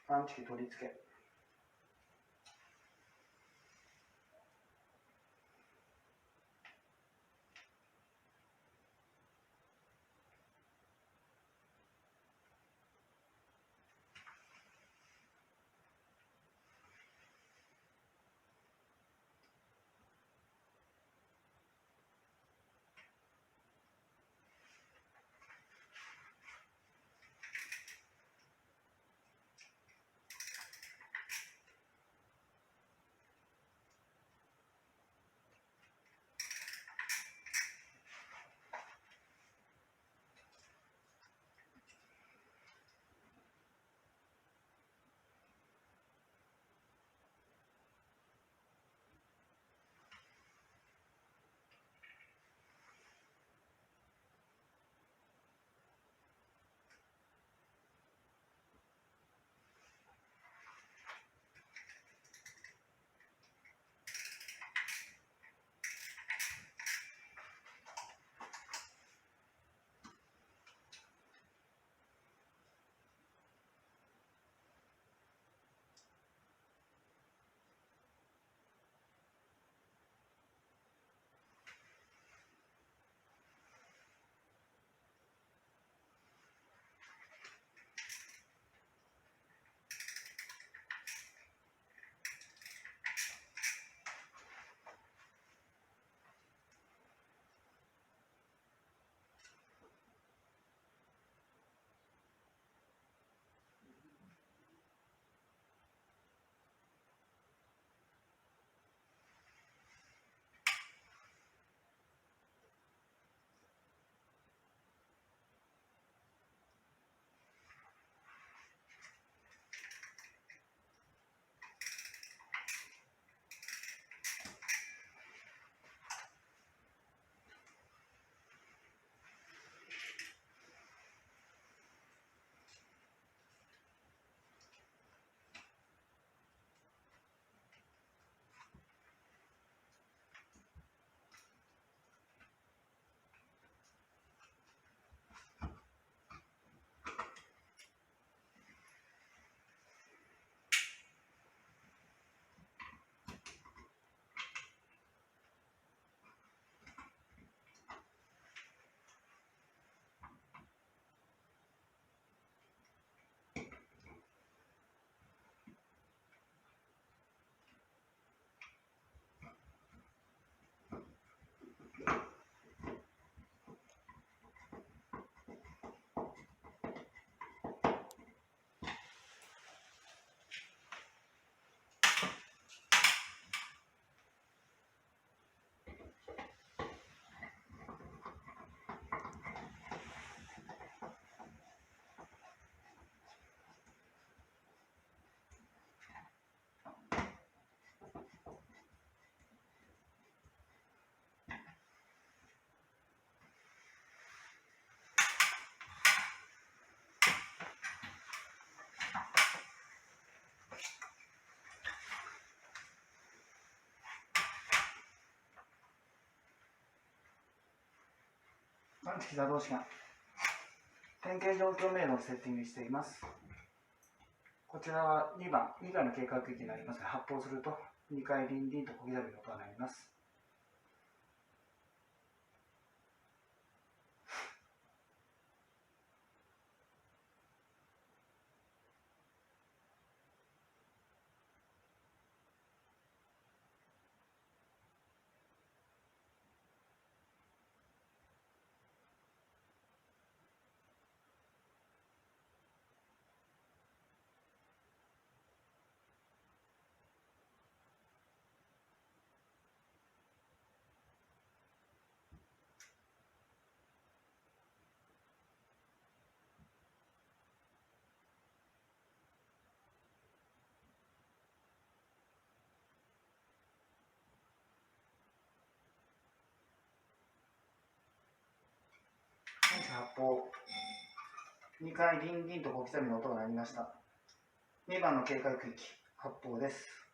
探知機取り付け。探知機作動時間。点検状況メールをセッティングしています。こちらは2番、2回の警戒区域になりますが、発砲すると2回リンリンと小刻みの音が鳴ります。発砲。2回リンリンと小刻みの音が鳴りました。2番の警戒区域、発砲です。